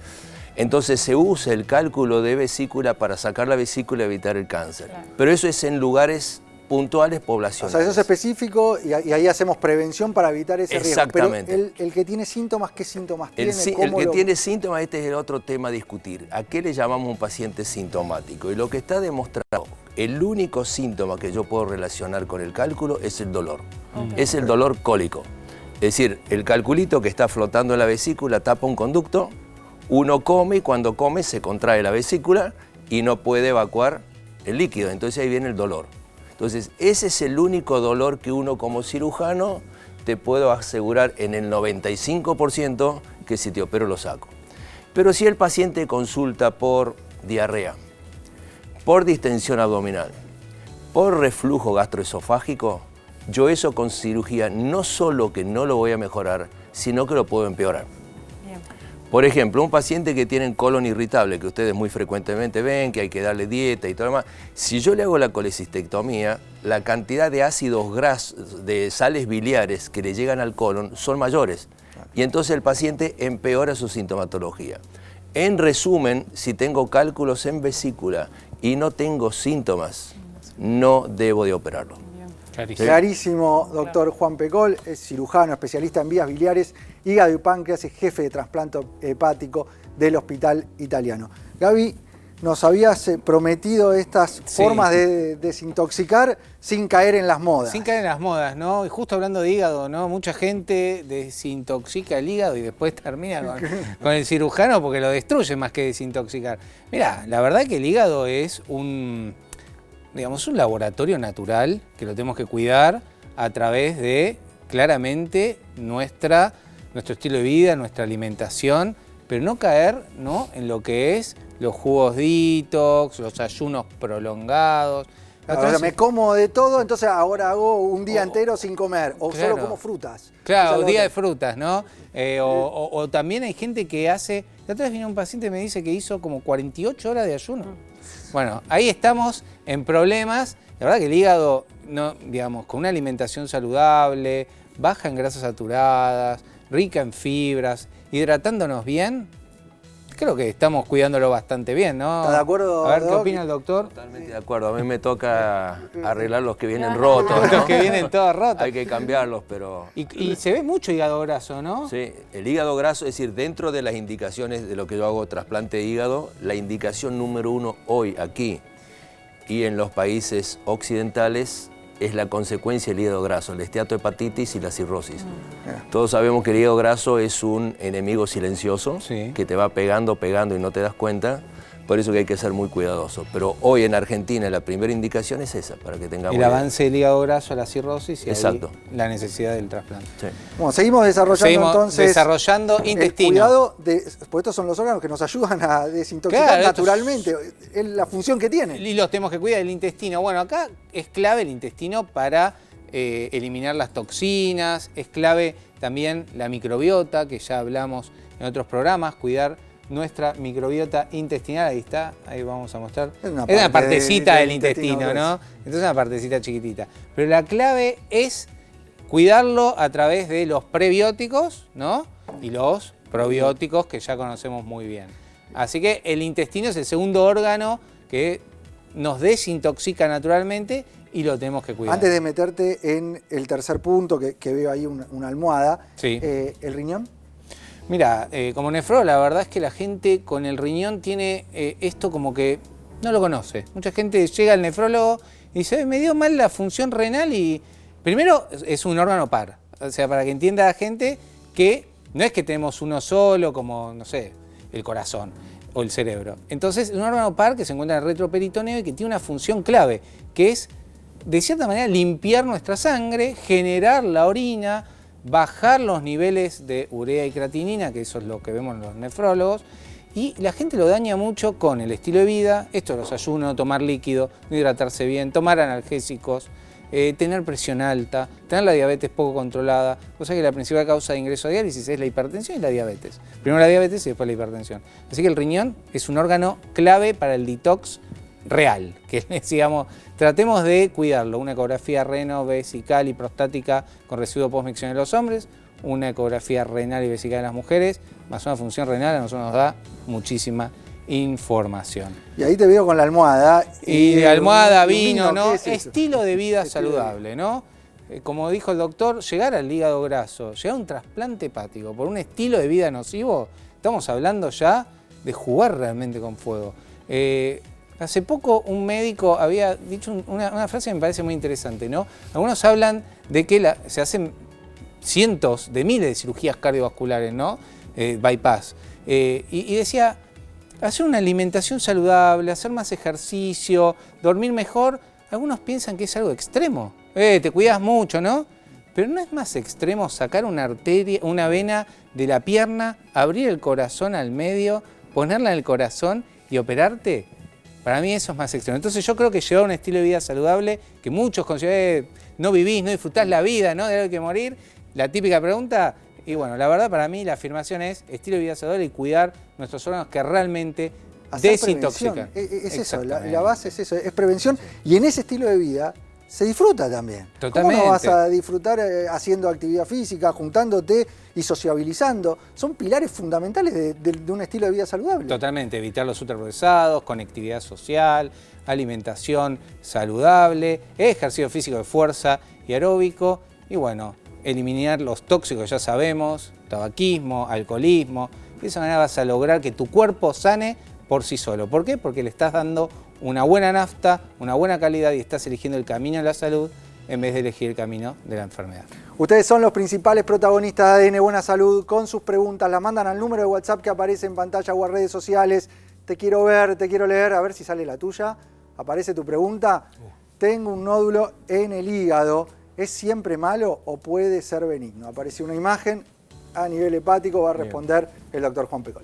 Entonces se usa el cálculo de vesícula para sacar la vesícula y evitar el cáncer. Claro. Pero eso es en lugares puntuales poblacionales. O sea, eso es específico y ahí hacemos prevención para evitar ese riesgo. Exactamente. Pero el que tiene síntomas, ¿qué síntomas tiene? El que tiene síntomas, este es el otro tema a discutir. ¿A qué le llamamos un paciente sintomático? Y lo que está demostrado, el único síntoma que yo puedo relacionar con el cálculo es el dolor. Es el dolor cólico. Es decir, el calculito que está flotando en la vesícula tapa un conducto, uno come y cuando come se contrae la vesícula y no puede evacuar el líquido. Entonces ahí viene el dolor. Entonces, ese es el único dolor que uno como cirujano te puedo asegurar en el 95% que si te opero lo saco. Pero si el paciente consulta por diarrea, por distensión abdominal, por reflujo gastroesofágico, yo eso con cirugía no solo que no lo voy a mejorar, sino que lo puedo empeorar. Por ejemplo, un paciente que tiene colon irritable, que ustedes muy frecuentemente ven, que hay que darle dieta y todo lo demás, si yo le hago la colecistectomía, la cantidad de ácidos grasos, de sales biliares que le llegan al colon son mayores. y entonces el paciente empeora su sintomatología. En resumen, si tengo cálculos en vesícula y no tengo síntomas, no debo de operarlo. Clarísimo, doctor Juan Pecol, es cirujano, especialista en vías biliares, hígado y páncreas, es jefe de trasplante hepático del Hospital Italiano. Gaby, nos habías prometido estas formas de desintoxicar sin caer en las modas. Sin caer en las modas, ¿no? Y justo hablando de hígado, ¿no? Mucha gente desintoxica el hígado y después termina con el cirujano porque lo destruye más que desintoxicar. Mirá, la verdad que el hígado es un laboratorio natural que lo tenemos que cuidar a través de, claramente, nuestro estilo de vida, nuestra alimentación, pero no caer, ¿no?, en lo que es los jugos detox, los ayunos prolongados. O sea, me como de todo, entonces ahora hago un día entero sin comer, o claro, solo como frutas. Claro, día de frutas, ¿no? O también hay gente que hace... La otra vez vino un paciente y me dice que hizo como 48 horas de ayuno. Bueno, ahí estamos en problemas. La verdad que el hígado, no, digamos, con una alimentación saludable, baja en grasas saturadas, rica en fibras, hidratándonos bien, creo que estamos cuidándolo bastante bien, ¿no? ¿Está de acuerdo? A ver, ¿qué opina el doctor? Totalmente de acuerdo. A mí me toca arreglar los que vienen rotos, ¿no? Los que vienen todos rotos. Hay que cambiarlos, pero... Y se ve mucho hígado graso, ¿no? Sí, el hígado graso, es decir, dentro de las indicaciones de lo que yo hago, trasplante de hígado, la indicación número 1 hoy, aquí y en los países occidentales, es la consecuencia del hígado graso, la esteatohepatitis y la cirrosis. Todos sabemos que el hígado graso es un enemigo silencioso, que te va pegando y no te das cuenta, por eso que hay que ser muy cuidadoso. Pero hoy en Argentina la primera indicación es esa, para que tengamos... El avance del hígado graso a la cirrosis y exacto, ahí la necesidad del trasplante. Sí. Bueno, seguimos desarrollando intestino. El cuidado, porque estos son los órganos que nos ayudan a desintoxicar, claro, naturalmente, es la función que tienen. Y los tenemos que cuidar, el intestino. Bueno, acá es clave el intestino para eliminar las toxinas, es clave también la microbiota, que ya hablamos en otros programas, cuidar nuestra microbiota intestinal. Ahí está, ahí vamos a mostrar. Es una partecita del intestino, ¿no? Entonces es una partecita chiquitita. Pero la clave es cuidarlo a través de los prebióticos, ¿no? Y los probióticos, que ya conocemos muy bien. Así que el intestino es el segundo órgano que nos desintoxica naturalmente y lo tenemos que cuidar. Antes de meterte en el tercer punto, que veo ahí una almohada, ¿el riñón? Mira, como nefrólogo, la verdad es que la gente con el riñón tiene esto como que no lo conoce. Mucha gente llega al nefrólogo y dice, me dio mal la función renal y... Primero, es un órgano par. O sea, para que entienda la gente que no es que tenemos uno solo, como, no sé, el corazón o el cerebro. Entonces, es un órgano par que se encuentra en el retroperitoneo y que tiene una función clave, que es, de cierta manera, limpiar nuestra sangre, generar la orina, bajar los niveles de urea y creatinina, que eso es lo que vemos en los nefrólogos, y la gente lo daña mucho con el estilo de vida, esto los ayunos, tomar líquido, no hidratarse bien, tomar analgésicos, tener presión alta, tener la diabetes poco controlada, o sea que la principal causa de ingreso a diálisis es la hipertensión y la diabetes. Primero la diabetes y después la hipertensión. Así que el riñón es un órgano clave para el detox real, que digamos, tratemos de cuidarlo. Una ecografía reno, vesical y prostática con residuo postmicción en los hombres, una ecografía renal y vesical en las mujeres, más una función renal a nosotros nos da muchísima información. Y ahí te veo con la almohada. Y de almohada, vino, ¿no? Estilo de vida saludable, ¿no? Como dijo el doctor, llegar al hígado graso, llegar a un trasplante hepático por un estilo de vida nocivo, estamos hablando ya de jugar realmente con fuego. Hace poco un médico había dicho una frase que me parece muy interesante, ¿no? Algunos hablan de que se hacen cientos de miles de cirugías cardiovasculares, ¿no? Bypass. Y decía, hacer una alimentación saludable, hacer más ejercicio, dormir mejor, algunos piensan que es algo extremo. Te cuidas mucho, ¿no? Pero no es más extremo sacar una arteria, una vena de la pierna, abrir el corazón al medio, ponerla en el corazón y operarte. Para mí eso es más extremo. Entonces yo creo que llevar un estilo de vida saludable, que muchos consideran no vivís, no disfrutás la vida, ¿no? De que morir. La típica pregunta, y bueno, la verdad para mí la afirmación es estilo de vida saludable y cuidar nuestros órganos que realmente desintoxican. Es eso, la base es eso, es prevención. Y en ese estilo de vida se disfruta también. Totalmente. ¿Cómo no vas a disfrutar haciendo actividad física, juntándote y sociabilizando? Son pilares fundamentales de un estilo de vida saludable. Totalmente, evitar los ultraprocesados, conectividad social, alimentación saludable, ejercicio físico de fuerza y aeróbico, y bueno, eliminar los tóxicos, ya sabemos, tabaquismo, alcoholismo. De esa manera vas a lograr que tu cuerpo sane por sí solo. ¿Por qué? Porque le estás dando una buena nafta, una buena calidad y estás eligiendo el camino de la salud en vez de elegir el camino de la enfermedad. Ustedes son los principales protagonistas de ADN Buena Salud. Con sus preguntas las mandan al número de WhatsApp que aparece en pantalla o a redes sociales. Te quiero ver, te quiero leer, a ver si sale la tuya. Aparece tu pregunta. Tengo un nódulo en el hígado. ¿Es siempre malo o puede ser benigno? Aparece una imagen a nivel hepático, va a responder el doctor Juan Pecol.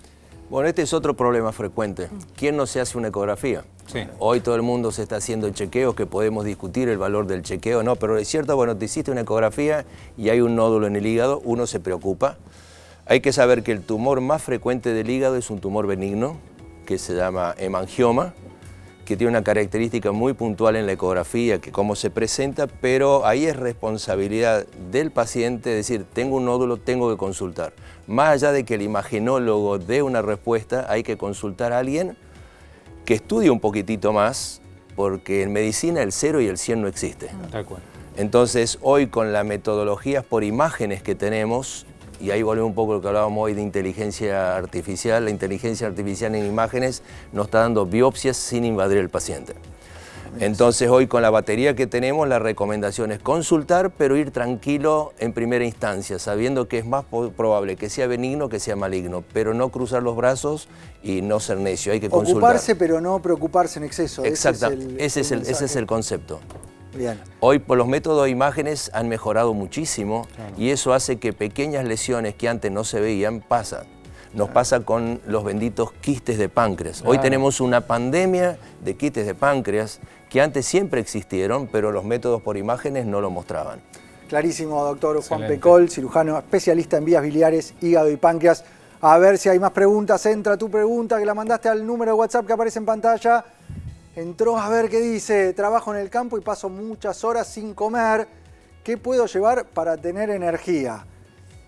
Bueno, este es otro problema frecuente. ¿Quién no se hace una ecografía? Sí. Hoy todo el mundo se está haciendo chequeos, que podemos discutir el valor del chequeo, no, pero es cierto, bueno, te hiciste una ecografía y hay un nódulo en el hígado, uno se preocupa. Hay que saber que el tumor más frecuente del hígado es un tumor benigno, que se llama hemangioma, que tiene una característica muy puntual en la ecografía, que cómo se presenta, pero ahí es responsabilidad del paciente decir, tengo un nódulo, tengo que consultar. Más allá de que el imagenólogo dé una respuesta, hay que consultar a alguien que estudie un poquitito más, porque en medicina el 0 y el 100 no existe. Tal cual. Entonces, hoy con las metodologías por imágenes que tenemos, y ahí volvemos un poco a lo que hablábamos hoy de inteligencia artificial, la inteligencia artificial en imágenes nos está dando biopsias sin invadir el paciente. Entonces hoy con la batería que tenemos la recomendación es consultar, pero ir tranquilo en primera instancia, sabiendo que es más probable que sea benigno que sea maligno, pero no cruzar los brazos y no ser necio, hay que consultar. Ocuparse pero no preocuparse en exceso. Exacto, ese es el concepto. Bien. Hoy por los métodos de imágenes han mejorado muchísimo, claro, y eso hace que pequeñas lesiones que antes no se veían pasan. Nos pasa con los benditos quistes de páncreas. Hoy tenemos una pandemia de quistes de páncreas que antes siempre existieron, pero los métodos por imágenes no lo mostraban. Clarísimo, doctor Juan Pecol, cirujano especialista en vías biliares, hígado y páncreas. A ver si hay más preguntas. Entra tu pregunta que la mandaste al número de WhatsApp que aparece en pantalla. Entró a ver qué dice. Trabajo en el campo y paso muchas horas sin comer. ¿Qué puedo llevar para tener energía?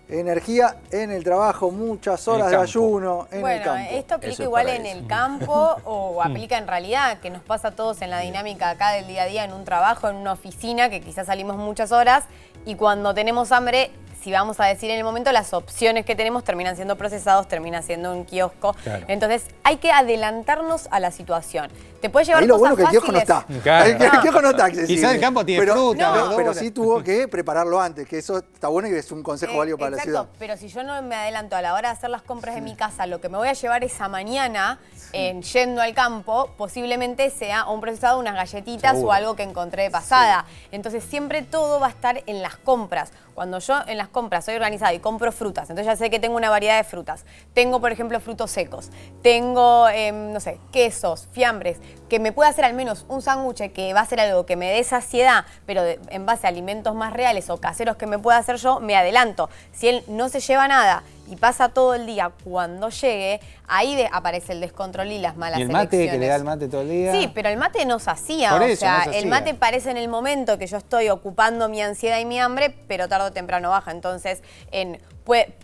Energía en el trabajo, muchas horas de ayuno en el campo. Bueno, esto aplica igual en el campo o aplica en realidad, que nos pasa a todos en la dinámica acá del día a día, en un trabajo, en una oficina, que quizás salimos muchas horas y cuando tenemos hambre, si vamos a decir en el momento, las opciones que tenemos terminan siendo procesados, termina siendo un kiosco. Claro. Entonces hay que adelantarnos a la situación. Te puede llevar lo cosas bueno que el fáciles. kiosco no está. Claro. El kiosco no está accesible. Quizás el campo tiene fruta. Pero sí tuvo que prepararlo antes, que eso está bueno y es un consejo válido para la ciudad. Pero si yo no me adelanto a la hora de hacer las compras de mi casa, lo que me voy a llevar esa mañana yendo al campo, posiblemente sea un procesado, unas galletitas o algo que encontré de pasada. Entonces siempre todo va a estar en las compras. Cuando yo en las compras soy organizada y compro frutas, entonces ya sé que tengo una variedad de frutas. Tengo, por ejemplo, frutos secos. Tengo, no sé, quesos, fiambres, que me pueda hacer al menos un sándwich que va a ser algo que me dé saciedad, pero en base a alimentos más reales o caseros que me pueda hacer yo, me adelanto. Si él no se lleva nada y pasa todo el día, cuando llegue, ahí aparece el descontrol y las malas elecciones. ¿Y el mate, que le da el mate todo el día? Sí, pero el mate no sacía. Por eso, o sea, no sacía. El mate parece en el momento que yo estoy ocupando mi ansiedad y mi hambre, pero tarde o temprano baja. Entonces,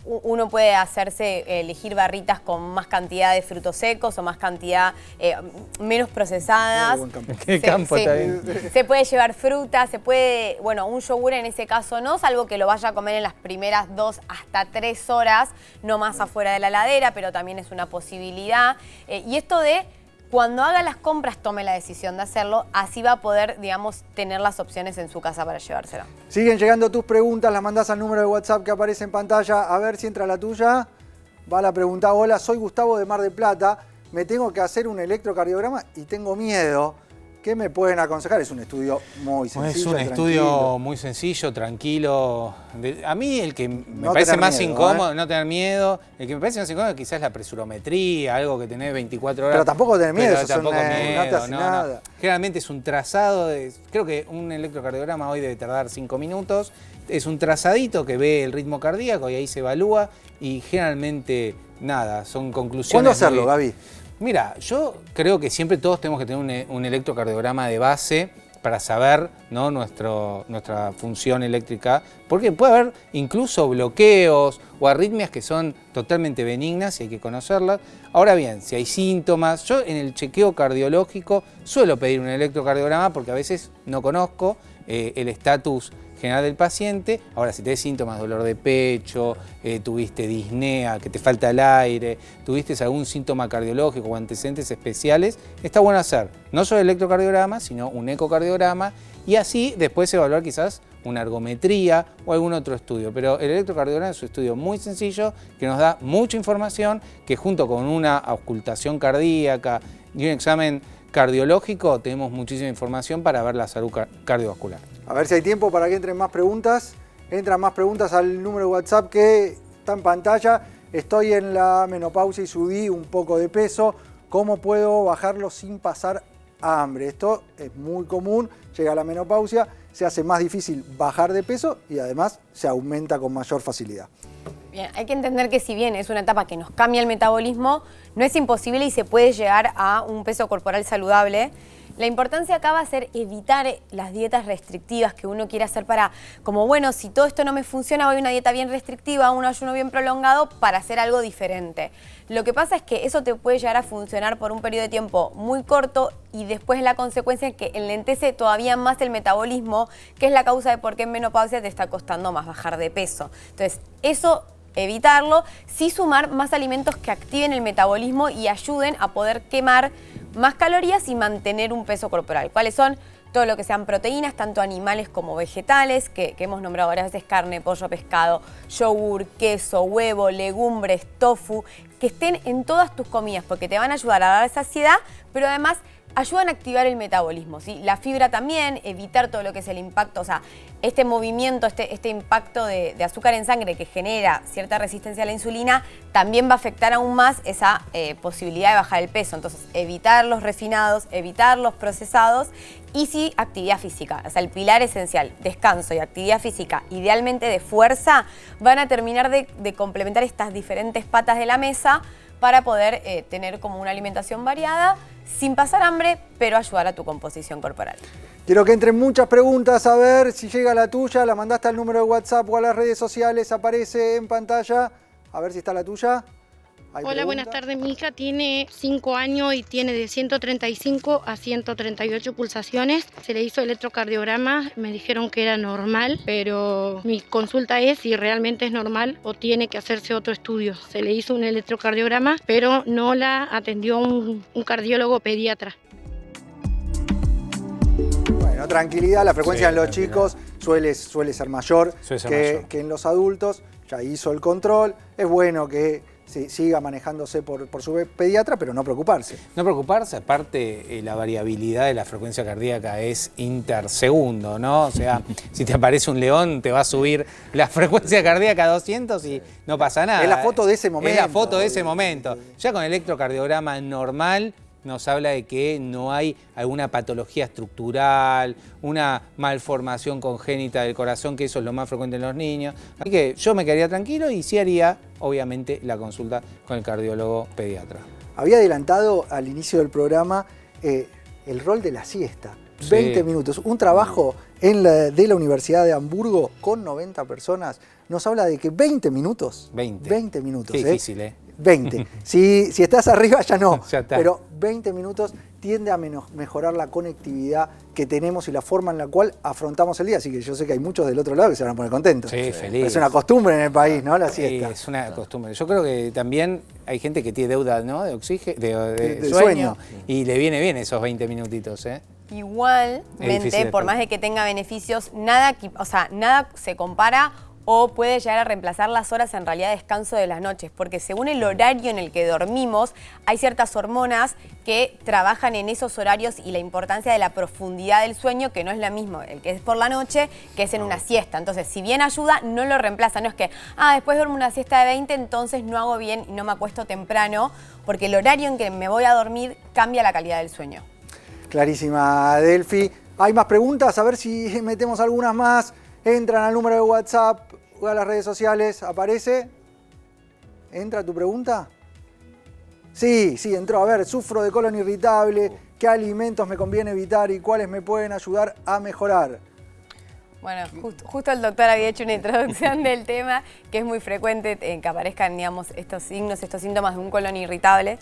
uno puede elegir barritas con más cantidad de frutos secos o más cantidad, menos procesadas. ¿Qué campo está bien? Se puede llevar fruta, se puede, bueno, un yogur en ese caso no, salvo que lo vaya a comer en las primeras 2 hasta 3 horas, no más afuera de la heladera, pero también es una posibilidad. Y esto de cuando haga las compras tome la decisión de hacerlo, así va a poder, digamos, tener las opciones en su casa para llevárselo. Siguen llegando tus preguntas, las mandás al número de WhatsApp que aparece en pantalla. A ver si entra la tuya. Va la pregunta: hola, soy Gustavo de Mar del Plata, me tengo que hacer un electrocardiograma y tengo miedo. ¿Qué me pueden aconsejar? Es un estudio muy sencillo, Es un estudio muy sencillo, tranquilo. A mí el que me parece más incómodo, no tener miedo, el que me parece más incómodo quizás es la presurometría, algo que tenés 24 horas. Pero tampoco tener miedo, eso tampoco miedo, no te hace nada. No. Generalmente es un trazado, creo que un electrocardiograma hoy debe tardar 5 minutos. Es un trazadito que ve el ritmo cardíaco y ahí se evalúa y generalmente nada, son conclusiones. ¿Cuándo hacerlo, Gaby? Mira, yo creo que siempre todos tenemos que tener un electrocardiograma de base para saber, ¿no?, nuestra función eléctrica, porque puede haber incluso bloqueos o arritmias que son totalmente benignas y hay que conocerlas. Ahora bien, si hay síntomas, yo en el chequeo cardiológico suelo pedir un electrocardiograma porque a veces no conozco el estatus general del paciente. Ahora, si tenés síntomas, dolor de pecho, tuviste disnea, que te falta el aire, tuviste algún síntoma cardiológico o antecedentes especiales, está bueno hacer no solo el electrocardiograma, sino un ecocardiograma y así después evaluar quizás una ergometría o algún otro estudio. Pero el electrocardiograma es un estudio muy sencillo que nos da mucha información, que junto con una auscultación cardíaca y un examen cardiológico tenemos muchísima información para ver la salud cardiovascular. A ver si hay tiempo para que entren más preguntas. Entran más preguntas al número de WhatsApp que está en pantalla. Estoy en la menopausia y subí un poco de peso. ¿Cómo puedo bajarlo sin pasar hambre? Esto es muy común. Llega la menopausia, se hace más difícil bajar de peso y además se aumenta con mayor facilidad. Bien, hay que entender que si bien es una etapa que nos cambia el metabolismo, no es imposible y se puede llegar a un peso corporal saludable. La importancia acá va a ser evitar las dietas restrictivas que uno quiere hacer para, como bueno, si todo esto no me funciona, voy a una dieta bien restrictiva, un ayuno bien prolongado para hacer algo diferente. Lo que pasa es que eso te puede llegar a funcionar por un periodo de tiempo muy corto y después la consecuencia es que enlentece todavía más el metabolismo, que es la causa de por qué en menopausia te está costando más bajar de peso. Entonces, eso evitarlo, sí sumar más alimentos que activen el metabolismo y ayuden a poder quemar más calorías y mantener un peso corporal. ¿Cuáles son? Todo lo que sean proteínas, tanto animales como vegetales, que hemos nombrado varias veces: carne, pollo, pescado, yogur, queso, huevo, legumbres, tofu, que estén en todas tus comidas porque te van a ayudar a dar saciedad, pero además ayudan a activar el metabolismo, ¿sí? La fibra también, evitar todo lo que es el impacto, o sea, este movimiento, este impacto de azúcar en sangre que genera cierta resistencia a la insulina, también va a afectar aún más esa posibilidad de bajar el peso. Entonces, evitar los refinados, evitar los procesados y sí actividad física. O sea, el pilar esencial, descanso y actividad física, idealmente de fuerza, van a terminar de complementar estas diferentes patas de la mesa para poder tener como una alimentación variada, sin pasar hambre, pero ayudar a tu composición corporal. Quiero que entren muchas preguntas, a ver si llega la tuya, la mandaste al número de WhatsApp o a las redes sociales, aparece en pantalla, a ver si está la tuya. Hola, buenas tardes. Mi hija tiene 5 años y tiene de 135 a 138 pulsaciones. Se le hizo electrocardiograma, me dijeron que era normal, pero mi consulta es si realmente es normal o tiene que hacerse otro estudio. Se le hizo un electrocardiograma, pero no la atendió un cardiólogo pediatra. Bueno, tranquilidad, la frecuencia en los chicos suele ser mayor que en los adultos. Ya hizo el control, es bueno que siga manejándose por su pediatra, pero no preocuparse. No preocuparse, aparte la variabilidad de la frecuencia cardíaca es intersegundo, ¿no? O sea, si te aparece un león te va a subir la frecuencia cardíaca a 200 y no pasa nada. Es la foto de ese momento. Es la foto de ese momento. Ya con el electrocardiograma normal nos habla de que no hay alguna patología estructural, una malformación congénita del corazón, que eso es lo más frecuente en los niños. Así que yo me quedaría tranquilo y sí haría, obviamente, la consulta con el cardiólogo pediatra. Había adelantado al inicio del programa el rol de la siesta. 20 minutos. Un trabajo de la Universidad de Hamburgo con 90 personas nos habla de que 20 minutos. 20 minutos. Qué difícil, ¿eh? 20. Si estás arriba ya no, ya está. Pero 20 minutos tiende a mejorar la conectividad que tenemos y la forma en la cual afrontamos el día. Así que yo sé que hay muchos del otro lado que se van a poner contentos. Sí, feliz. Es una costumbre en el país, ¿no? La siesta. Sí, es una costumbre. Yo creo que también hay gente que tiene deuda, ¿no?, de oxígeno, de sueño, y le viene bien esos 20 minutitos, ¿eh? Igualmente, por más de que tenga beneficios, nada se compara o puede llegar a reemplazar las horas en realidad de descanso de las noches, porque según el horario en el que dormimos, hay ciertas hormonas que trabajan en esos horarios y la importancia de la profundidad del sueño, que no es la misma, el que es por la noche, que es en una siesta. Entonces, si bien ayuda, no lo reemplaza. No es que, después duermo una siesta de 20, entonces no hago bien y no me acuesto temprano, porque el horario en que me voy a dormir cambia la calidad del sueño. Clarísima, Delphi. Hay más preguntas, a ver si metemos algunas más. Entran al número de WhatsApp o a las redes sociales, aparece. ¿Entra tu pregunta? Sí, entró. A ver, sufro de colon irritable, qué alimentos me conviene evitar y cuáles me pueden ayudar a mejorar. Bueno, justo el doctor había hecho una introducción del tema, que es muy frecuente que aparezcan, digamos, estos signos, estos síntomas de un colon irritable.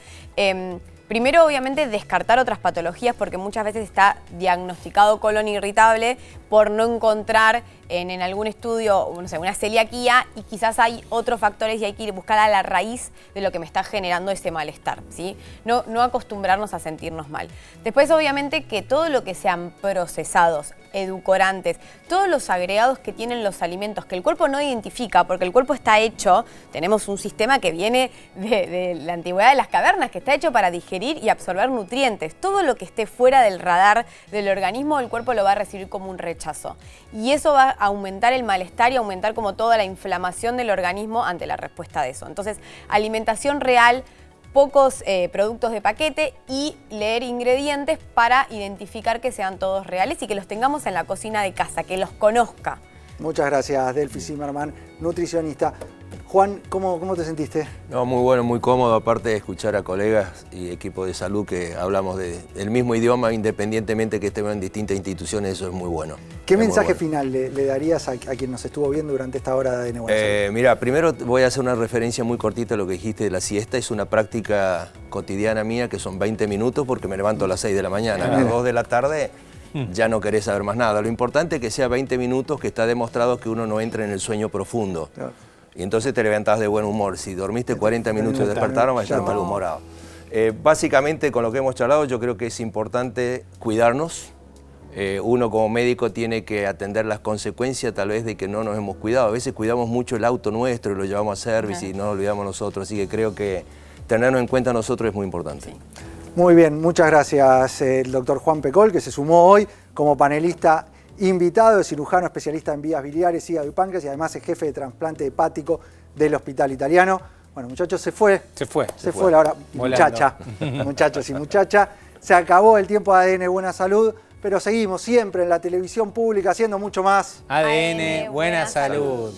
Primero, obviamente, descartar otras patologías porque muchas veces está diagnosticado colon irritable por no encontrar en algún estudio, no sé, una celiaquía, y quizás hay otros factores y hay que ir a buscar a la raíz de lo que me está generando ese malestar, ¿sí? No acostumbrarnos a sentirnos mal. Después, obviamente, que todo lo que sean procesados, edulcorantes, todos los agregados que tienen los alimentos que el cuerpo no identifica, porque el cuerpo está hecho, tenemos un sistema que viene de la antigüedad de las cavernas, que está hecho para digerir y absorber nutrientes. Todo lo que esté fuera del radar del organismo, el cuerpo lo va a recibir como un rechazo. Y eso va a aumentar el malestar y aumentar como toda la inflamación del organismo ante la respuesta de eso. Entonces, alimentación real, pocos productos de paquete y leer ingredientes para identificar que sean todos reales y que los tengamos en la cocina de casa, que los conozca. Muchas gracias, Delphi Zimmerman, nutricionista. Juan, ¿cómo te sentiste? No, muy bueno, muy cómodo, aparte de escuchar a colegas y equipo de salud que hablamos del mismo idioma, independientemente que estemos en distintas instituciones, eso es muy bueno. ¿Qué mensaje final le darías a quien nos estuvo viendo durante esta hora de ADN? Mira, primero voy a hacer una referencia muy cortita a lo que dijiste de la siesta. Es una práctica cotidiana mía que son 20 minutos porque me levanto a las 6 de la mañana. A las 2 de la tarde ya no querés saber más nada. Lo importante es que sea 20 minutos, que está demostrado que uno no entra en el sueño profundo. Claro. Y entonces te levantás de buen humor. Si dormiste 40 minutos y despertaron, vas a estar malhumorado. Básicamente, con lo que hemos charlado, yo creo que es importante cuidarnos. Uno como médico tiene que atender las consecuencias tal vez de que no nos hemos cuidado. A veces cuidamos mucho el auto nuestro y lo llevamos a service y no lo olvidamos nosotros. Así que creo que tenernos en cuenta nosotros es muy importante. Sí. Muy bien, muchas gracias el doctor Juan Pecol, que se sumó hoy como panelista invitado, es cirujano especialista en vías biliares, hígado y páncreas y además es jefe de trasplante hepático del Hospital Italiano. Bueno, muchachos, se fue la hora. Muchacha, muchachos y muchachas. Se acabó el tiempo de ADN Buena Salud, pero seguimos siempre en la televisión pública haciendo mucho más. ADN Buena Salud.